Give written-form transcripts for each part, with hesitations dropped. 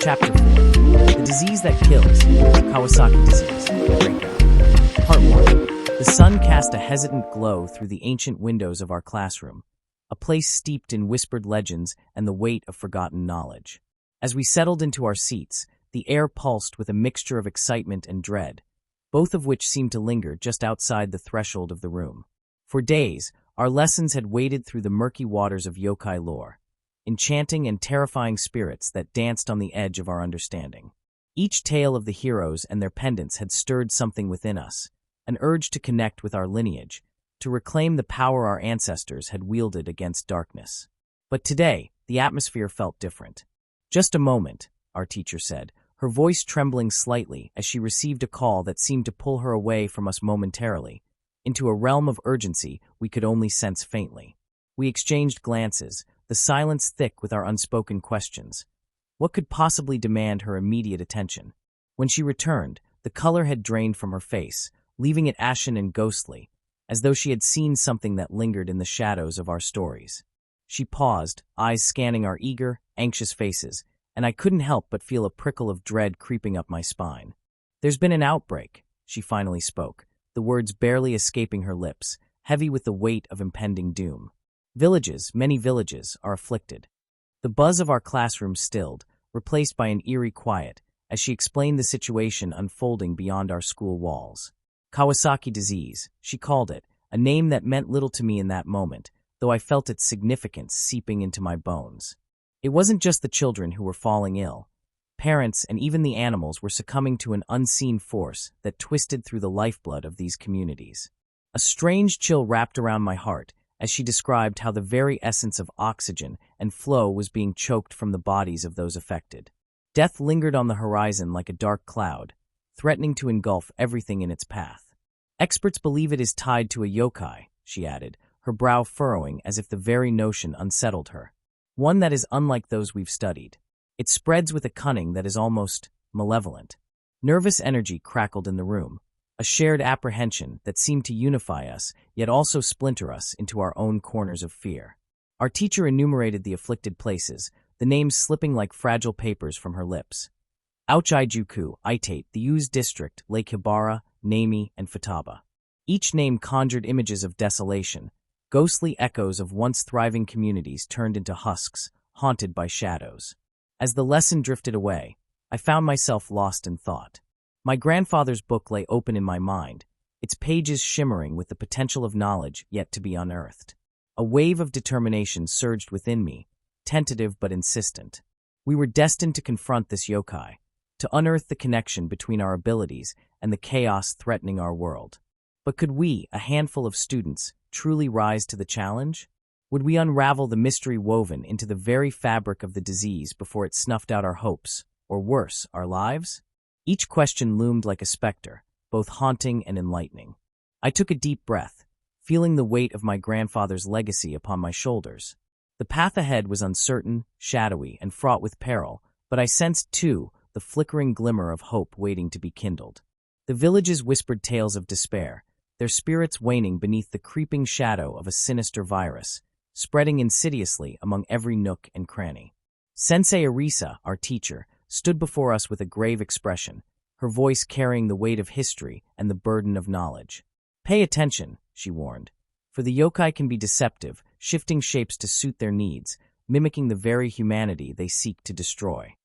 Chapter 4. The Disease That Kills, Kawasaki Disease, Breakout. Part 1. The sun cast a hesitant glow through the ancient windows of our classroom, a place steeped in whispered legends and the weight of forgotten knowledge. As we settled into our seats, the air pulsed with a mixture of excitement and dread, both of which seemed to linger just outside the threshold of the room. For days, our lessons had waded through the murky waters of yokai lore, enchanting and terrifying spirits that danced on the edge of our understanding. Each tale of the heroes and their pendants had stirred something within us, an urge to connect with our lineage, to reclaim the power our ancestors had wielded against darkness. But today, the atmosphere felt different. "Just a moment," our teacher said, her voice trembling slightly as she received a call that seemed to pull her away from us momentarily, into a realm of urgency we could only sense faintly. We exchanged glances, the silence thick with our unspoken questions. What could possibly demand her immediate attention? When she returned, the color had drained from her face, leaving it ashen and ghostly, as though she had seen something that lingered in the shadows of our stories. She paused, eyes scanning our eager, anxious faces, and I couldn't help but feel a prickle of dread creeping up my spine. "There's been an outbreak," she finally spoke, the words barely escaping her lips, heavy with the weight of impending doom. "Villages, many villages, are afflicted." The buzz of our classroom stilled, replaced by an eerie quiet, as she explained the situation unfolding beyond our school walls. Kawasaki disease, she called it, a name that meant little to me in that moment, though I felt its significance seeping into my bones. It wasn't just the children who were falling ill. Parents and even the animals were succumbing to an unseen force that twisted through the lifeblood of these communities. A strange chill wrapped around my heart as she described how the very essence of oxygen and flow was being choked from the bodies of those affected. Death lingered on the horizon like a dark cloud, threatening to engulf everything in its path. "Experts believe it is tied to a yokai," she added, her brow furrowing as if the very notion unsettled her. "One that is unlike those we've studied. It spreads with a cunning that is almost malevolent." Nervous energy crackled in the room, a shared apprehension that seemed to unify us, yet also splinter us into our own corners of fear. Our teacher enumerated the afflicted places, the names slipping like fragile papers from her lips. Ouchijuku, Itate, the U's district, Lake Hibara, Nami, and Futaba. Each name conjured images of desolation, ghostly echoes of once thriving communities turned into husks, haunted by shadows. As the lesson drifted away, I found myself lost in thought. My grandfather's book lay open in my mind, its pages shimmering with the potential of knowledge yet to be unearthed. A wave of determination surged within me, tentative but insistent. We were destined to confront this yokai, to unearth the connection between our abilities and the chaos threatening our world. But could we, a handful of students, truly rise to the challenge? Would we unravel the mystery woven into the very fabric of the disease before it snuffed out our hopes, or worse, our lives? Each question loomed like a specter, both haunting and enlightening. I took a deep breath, feeling the weight of my grandfather's legacy upon my shoulders. The path ahead was uncertain, shadowy, and fraught with peril, but I sensed, too, the flickering glimmer of hope waiting to be kindled. The villages whispered tales of despair, their spirits waning beneath the creeping shadow of a sinister virus, spreading insidiously among every nook and cranny. Sensei Arisa, our teacher, stood before us with a grave expression, her voice carrying the weight of history and the burden of knowledge. "Pay attention," she warned, "for the yokai can be deceptive, shifting shapes to suit their needs, mimicking the very humanity they seek to destroy."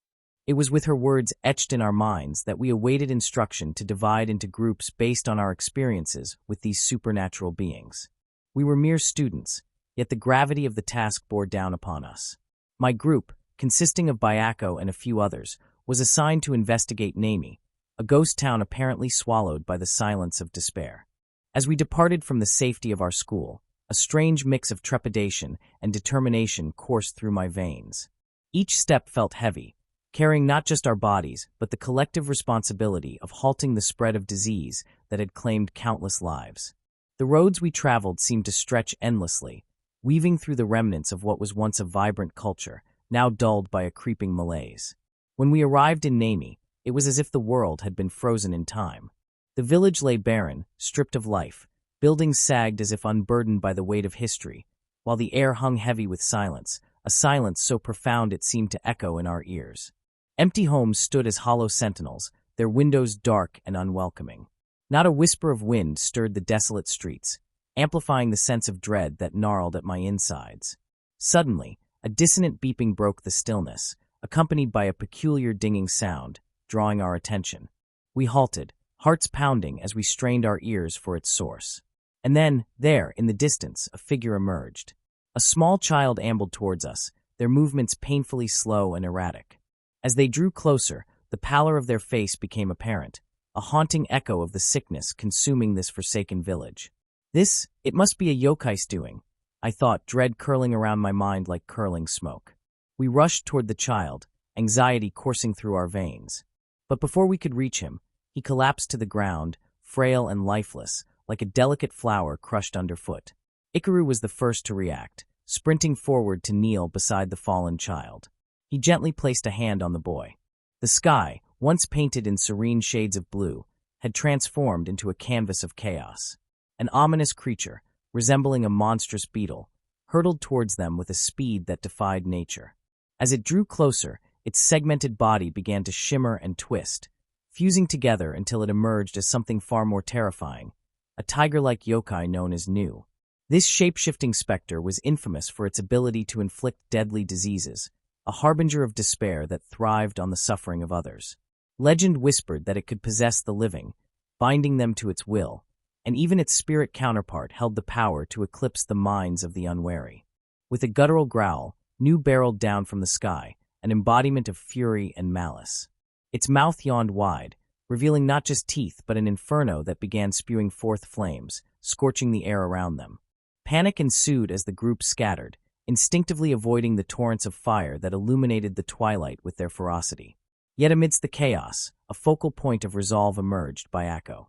It was with her words etched in our minds that we awaited instruction to divide into groups based on our experiences with these supernatural beings. We were mere students, yet the gravity of the task bore down upon us. My group, consisting of Bayako and a few others, was assigned to investigate Nami, a ghost town apparently swallowed by the silence of despair. As we departed from the safety of our school, a strange mix of trepidation and determination coursed through my veins. Each step felt heavy, carrying not just our bodies, but the collective responsibility of halting the spread of disease that had claimed countless lives. The roads we traveled seemed to stretch endlessly, weaving through the remnants of what was once a vibrant culture, now dulled by a creeping malaise. When we arrived in Nami, it was as if the world had been frozen in time. The village lay barren, stripped of life, buildings sagged as if unburdened by the weight of history, while the air hung heavy with silence, a silence so profound it seemed to echo in our ears. Empty homes stood as hollow sentinels, their windows dark and unwelcoming. Not a whisper of wind stirred the desolate streets, amplifying the sense of dread that gnarled at my insides. Suddenly, a dissonant beeping broke the stillness, accompanied by a peculiar dinging sound, drawing our attention. We halted, hearts pounding as we strained our ears for its source. And then, there, in the distance, a figure emerged. A small child ambled towards us, their movements painfully slow and erratic. As they drew closer, the pallor of their face became apparent, a haunting echo of the sickness consuming this forsaken village. It must be a yokai's doing, I thought, dread curling around my mind like curling smoke. We rushed toward the child, anxiety coursing through our veins. But before we could reach him, he collapsed to the ground, frail and lifeless, like a delicate flower crushed underfoot. Ikaru was the first to react, sprinting forward to kneel beside the fallen child. He gently placed a hand on the boy. The sky, once painted in serene shades of blue, had transformed into a canvas of chaos. An ominous creature, resembling a monstrous beetle, hurtled towards them with a speed that defied nature. As it drew closer, its segmented body began to shimmer and twist, fusing together until it emerged as something far more terrifying, a tiger-like yokai known as Nu. This shape-shifting specter was infamous for its ability to inflict deadly diseases, a harbinger of despair that thrived on the suffering of others. Legend whispered that it could possess the living, binding them to its will, and even its spirit counterpart held the power to eclipse the minds of the unwary. With a guttural growl, Nu barreled down from the sky, an embodiment of fury and malice. Its mouth yawned wide, revealing not just teeth but an inferno that began spewing forth flames, scorching the air around them. Panic ensued as the group scattered, instinctively avoiding the torrents of fire that illuminated the twilight with their ferocity. Yet amidst the chaos, a focal point of resolve emerged by Akko.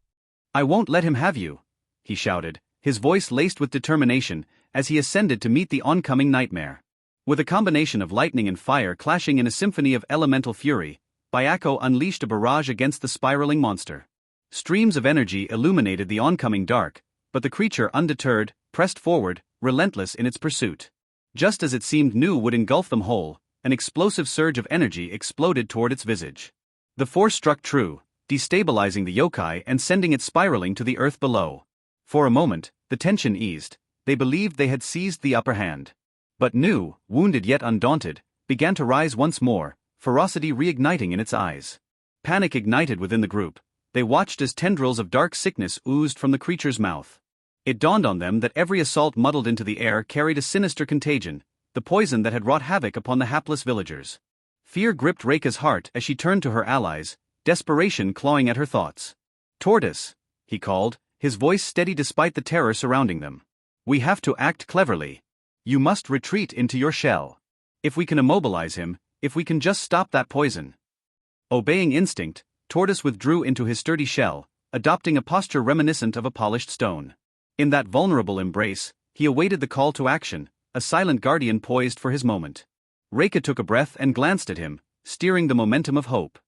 "I won't let him have you," he shouted, his voice laced with determination as he ascended to meet the oncoming nightmare. With a combination of lightning and fire clashing in a symphony of elemental fury, Bayako unleashed a barrage against the spiraling monster. Streams of energy illuminated the oncoming dark, but the creature, undeterred, pressed forward, relentless in its pursuit. Just as it seemed Nu would engulf them whole, an explosive surge of energy exploded toward its visage. The force struck true, destabilizing the yokai and sending it spiraling to the earth below. For a moment, the tension eased. They believed they had seized the upper hand. But Nu, wounded yet undaunted, began to rise once more, ferocity reigniting in its eyes. Panic ignited within the group. They watched as tendrils of dark sickness oozed from the creature's mouth. It dawned on them that every assault muddled into the air carried a sinister contagion, the poison that had wrought havoc upon the hapless villagers. Fear gripped Reika's heart as she turned to her allies, desperation clawing at her thoughts. "Tortoise," he called, his voice steady despite the terror surrounding them. "We have to act cleverly. You must retreat into your shell. If we can immobilize him, if we can just stop that poison." Obeying instinct, Tortoise withdrew into his sturdy shell, adopting a posture reminiscent of a polished stone. In that vulnerable embrace, he awaited the call to action, a silent guardian poised for his moment. Reika took a breath and glanced at him, steering the momentum of hope.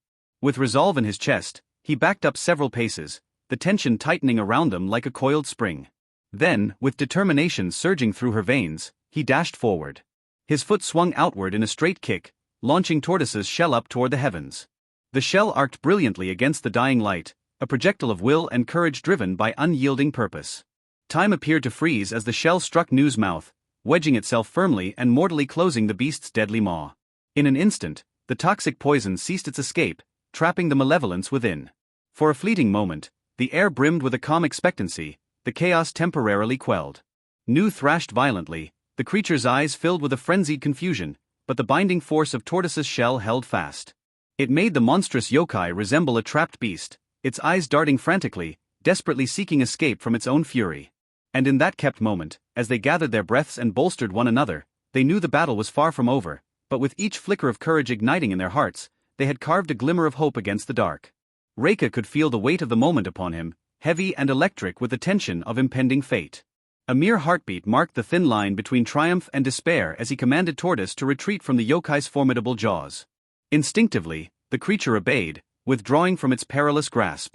With resolve in his chest, he backed up several paces, the tension tightening around them like a coiled spring. Then, with determination surging through her veins, he dashed forward. His foot swung outward in a straight kick, launching Tortoise's shell up toward the heavens. The shell arced brilliantly against the dying light, a projectile of will and courage driven by unyielding purpose. Time appeared to freeze as the shell struck Nu's mouth, wedging itself firmly and mortally closing the beast's deadly maw. In an instant, the toxic poison ceased its escape, trapping the malevolence within. For a fleeting moment, the air brimmed with a calm expectancy, the chaos temporarily quelled. Nu thrashed violently, the creature's eyes filled with a frenzied confusion, but the binding force of Tortoise's shell held fast. It made the monstrous yokai resemble a trapped beast, its eyes darting frantically, desperately seeking escape from its own fury. And in that kept moment, as they gathered their breaths and bolstered one another, they knew the battle was far from over, but with each flicker of courage igniting in their hearts, they had carved a glimmer of hope against the dark. Reika could feel the weight of the moment upon him, heavy and electric with the tension of impending fate. A mere heartbeat marked the thin line between triumph and despair as he commanded Tortoise to retreat from the yokai's formidable jaws. Instinctively, the creature obeyed, withdrawing from its perilous grasp.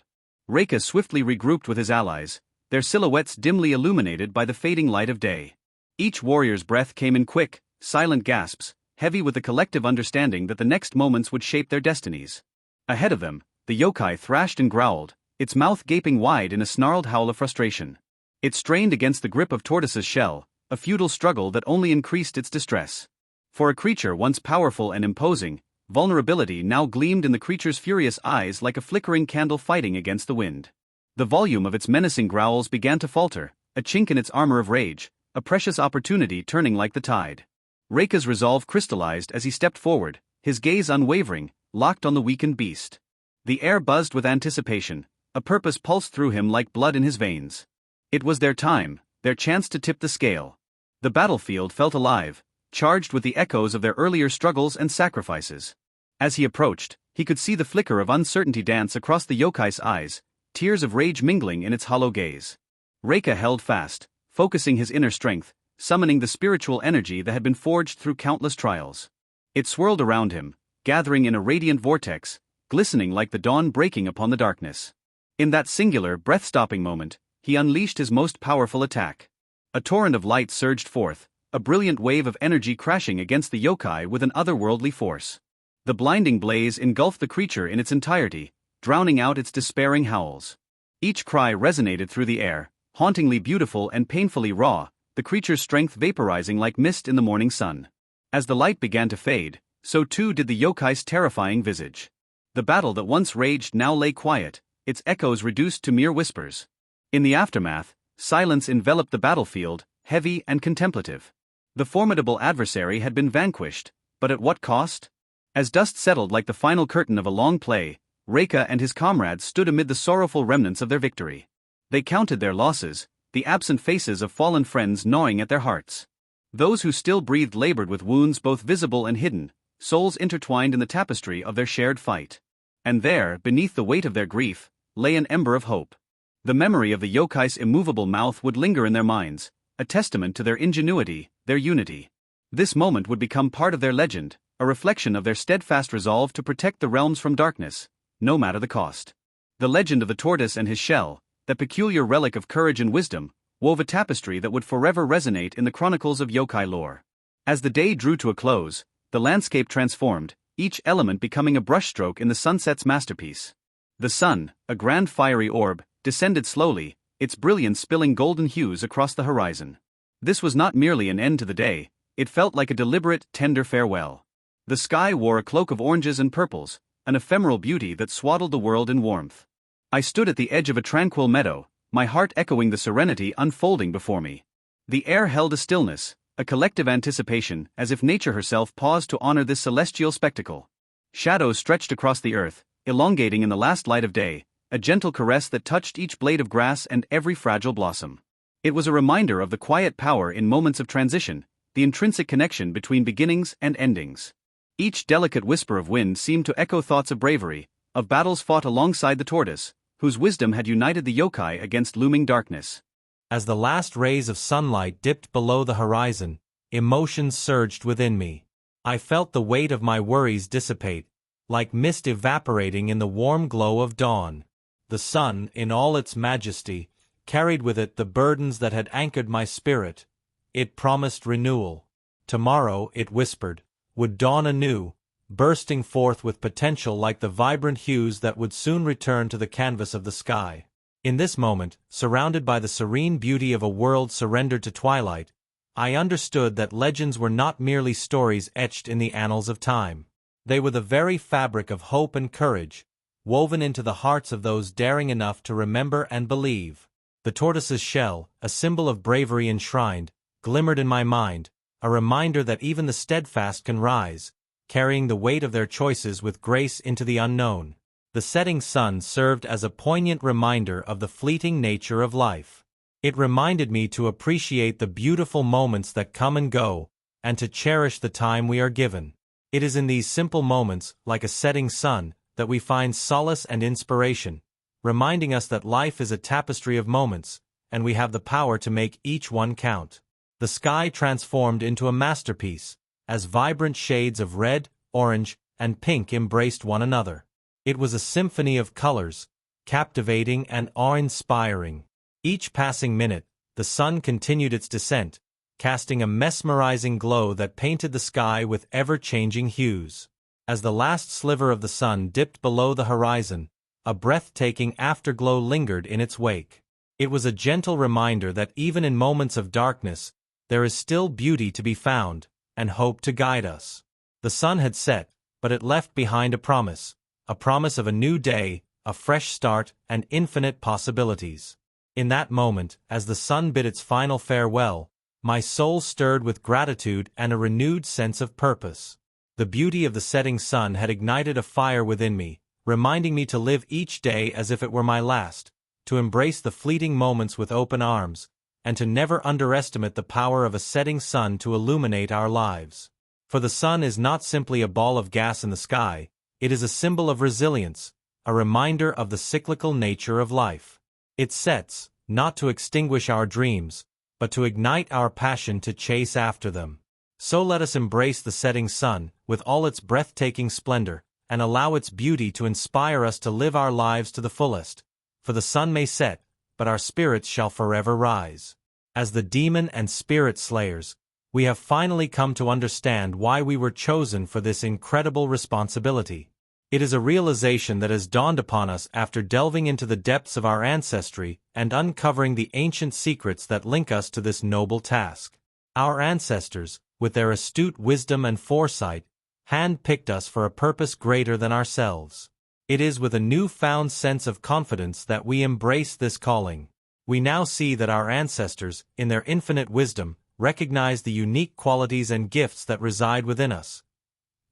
Reika swiftly regrouped with his allies, their silhouettes dimly illuminated by the fading light of day. Each warrior's breath came in quick, silent gasps, heavy with the collective understanding that the next moments would shape their destinies. Ahead of them, the yokai thrashed and growled, its mouth gaping wide in a snarled howl of frustration. It strained against the grip of Tortoise's shell, a futile struggle that only increased its distress. For a creature once powerful and imposing, vulnerability now gleamed in the creature's furious eyes like a flickering candle fighting against the wind. The volume of its menacing growls began to falter, a chink in its armor of rage, a precious opportunity turning like the tide. Reika's resolve crystallized as he stepped forward, his gaze unwavering, locked on the weakened beast. The air buzzed with anticipation, a purpose pulsed through him like blood in his veins. It was their time, their chance to tip the scale. The battlefield felt alive, charged with the echoes of their earlier struggles and sacrifices. As he approached, he could see the flicker of uncertainty dance across the yokai's eyes, tears of rage mingling in its hollow gaze. Reika held fast, focusing his inner strength, summoning the spiritual energy that had been forged through countless trials. It swirled around him, gathering in a radiant vortex, glistening like the dawn breaking upon the darkness. In that singular, breath-stopping moment, he unleashed his most powerful attack. A torrent of light surged forth, a brilliant wave of energy crashing against the yokai with an otherworldly force. The blinding blaze engulfed the creature in its entirety, drowning out its despairing howls. Each cry resonated through the air, hauntingly beautiful and painfully raw, the creature's strength vaporizing like mist in the morning sun. As the light began to fade, so too did the yokai's terrifying visage. The battle that once raged now lay quiet, its echoes reduced to mere whispers. In the aftermath, silence enveloped the battlefield, heavy and contemplative. The formidable adversary had been vanquished, but at what cost? As dust settled like the final curtain of a long play, Reika and his comrades stood amid the sorrowful remnants of their victory. They counted their losses, the absent faces of fallen friends gnawing at their hearts. Those who still breathed labored with wounds both visible and hidden, souls intertwined in the tapestry of their shared fight. And there, beneath the weight of their grief, lay an ember of hope. The memory of the yokai's immovable mouth would linger in their minds, a testament to their ingenuity, their unity. This moment would become part of their legend, a reflection of their steadfast resolve to protect the realms from darkness, no matter the cost. The legend of the tortoise and his shell, that peculiar relic of courage and wisdom, wove a tapestry that would forever resonate in the chronicles of yokai lore. As the day drew to a close, the landscape transformed, each element becoming a brushstroke in the sunset's masterpiece. The sun, a grand fiery orb, descended slowly, its brilliance spilling golden hues across the horizon. This was not merely an end to the day, it felt like a deliberate, tender farewell. The sky wore a cloak of oranges and purples, an ephemeral beauty that swaddled the world in warmth. I stood at the edge of a tranquil meadow, my heart echoing the serenity unfolding before me. The air held a stillness, a collective anticipation, as if nature herself paused to honor this celestial spectacle. Shadows stretched across the earth, elongating in the last light of day, a gentle caress that touched each blade of grass and every fragile blossom. It was a reminder of the quiet power in moments of transition, the intrinsic connection between beginnings and endings. Each delicate whisper of wind seemed to echo thoughts of bravery, of battles fought alongside the tortoise, whose wisdom had united the yokai against looming darkness. As the last rays of sunlight dipped below the horizon, emotions surged within me. I felt the weight of my worries dissipate, like mist evaporating in the warm glow of dawn. The sun, in all its majesty, carried with it the burdens that had anchored my spirit. It promised renewal. Tomorrow, it whispered, would dawn anew, bursting forth with potential like the vibrant hues that would soon return to the canvas of the sky. In this moment, surrounded by the serene beauty of a world surrendered to twilight, I understood that legends were not merely stories etched in the annals of time. They were the very fabric of hope and courage, woven into the hearts of those daring enough to remember and believe. The tortoise's shell, a symbol of bravery enshrined, glimmered in my mind, a reminder that even the steadfast can rise, carrying the weight of their choices with grace into the unknown. The setting sun served as a poignant reminder of the fleeting nature of life. It reminded me to appreciate the beautiful moments that come and go, and to cherish the time we are given. It is in these simple moments, like a setting sun, that we find solace and inspiration, reminding us that life is a tapestry of moments, and we have the power to make each one count. The sky transformed into a masterpiece, as vibrant shades of red, orange, and pink embraced one another. It was a symphony of colors, captivating and awe-inspiring. Each passing minute, the sun continued its descent, casting a mesmerizing glow that painted the sky with ever-changing hues. As the last sliver of the sun dipped below the horizon, a breathtaking afterglow lingered in its wake. It was a gentle reminder that even in moments of darkness, there is still beauty to be found, and hope to guide us. The sun had set, but it left behind a promise of a new day, a fresh start, and infinite possibilities. In that moment, as the sun bid its final farewell, my soul stirred with gratitude and a renewed sense of purpose. The beauty of the setting sun had ignited a fire within me, reminding me to live each day as if it were my last, to embrace the fleeting moments with open arms, and to never underestimate the power of a setting sun to illuminate our lives. For the sun is not simply a ball of gas in the sky, it is a symbol of resilience, a reminder of the cyclical nature of life. It sets, not to extinguish our dreams, but to ignite our passion to chase after them. So let us embrace the setting sun, with all its breathtaking splendor, and allow its beauty to inspire us to live our lives to the fullest. For the sun may set, but our spirits shall forever rise. As the demon and spirit slayers, we have finally come to understand why we were chosen for this incredible responsibility. It is a realization that has dawned upon us after delving into the depths of our ancestry and uncovering the ancient secrets that link us to this noble task. Our ancestors, with their astute wisdom and foresight, hand-picked us for a purpose greater than ourselves. It is with a newfound sense of confidence that we embrace this calling. We now see that our ancestors, in their infinite wisdom, recognize the unique qualities and gifts that reside within us.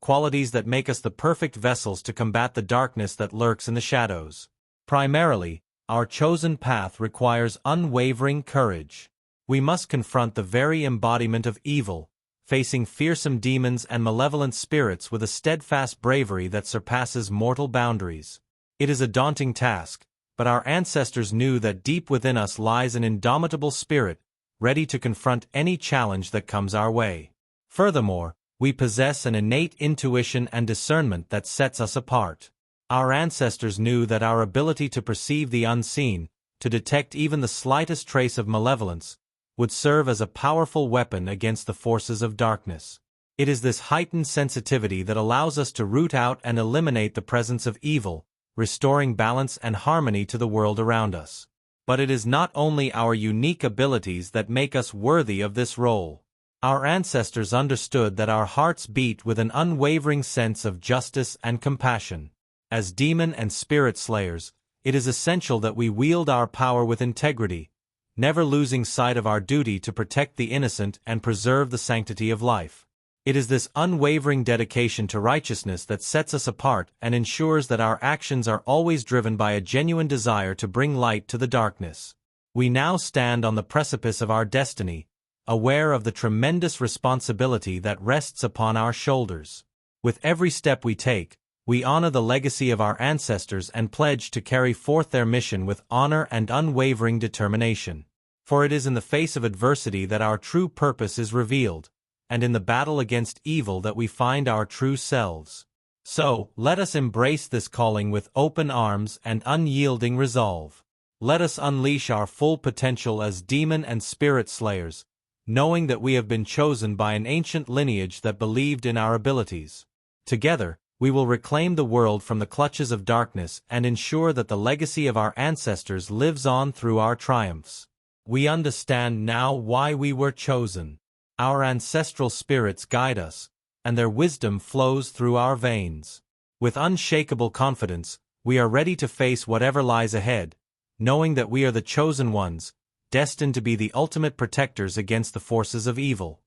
Qualities that make us the perfect vessels to combat the darkness that lurks in the shadows. Primarily, our chosen path requires unwavering courage. We must confront the very embodiment of evil, facing fearsome demons and malevolent spirits with a steadfast bravery that surpasses mortal boundaries. It is a daunting task, but our ancestors knew that deep within us lies an indomitable spirit, ready to confront any challenge that comes our way. Furthermore, we possess an innate intuition and discernment that sets us apart. Our ancestors knew that our ability to perceive the unseen, to detect even the slightest trace of malevolence, would serve as a powerful weapon against the forces of darkness. It is this heightened sensitivity that allows us to root out and eliminate the presence of evil, restoring balance and harmony to the world around us. But it is not only our unique abilities that make us worthy of this role. Our ancestors understood that our hearts beat with an unwavering sense of justice and compassion. As demon and spirit slayers, it is essential that we wield our power with integrity, never losing sight of our duty to protect the innocent and preserve the sanctity of life. It is this unwavering dedication to righteousness that sets us apart and ensures that our actions are always driven by a genuine desire to bring light to the darkness. We now stand on the precipice of our destiny, aware of the tremendous responsibility that rests upon our shoulders. With every step we take, we honor the legacy of our ancestors and pledge to carry forth their mission with honor and unwavering determination. For it is in the face of adversity that our true purpose is revealed, and in the battle against evil that we find our true selves. So, let us embrace this calling with open arms and unyielding resolve. Let us unleash our full potential as demon and spirit slayers, knowing that we have been chosen by an ancient lineage that believed in our abilities. Together, we will reclaim the world from the clutches of darkness and ensure that the legacy of our ancestors lives on through our triumphs. We understand now why we were chosen. Our ancestral spirits guide us, and their wisdom flows through our veins. With unshakable confidence, we are ready to face whatever lies ahead, knowing that we are the chosen ones, destined to be the ultimate protectors against the forces of evil.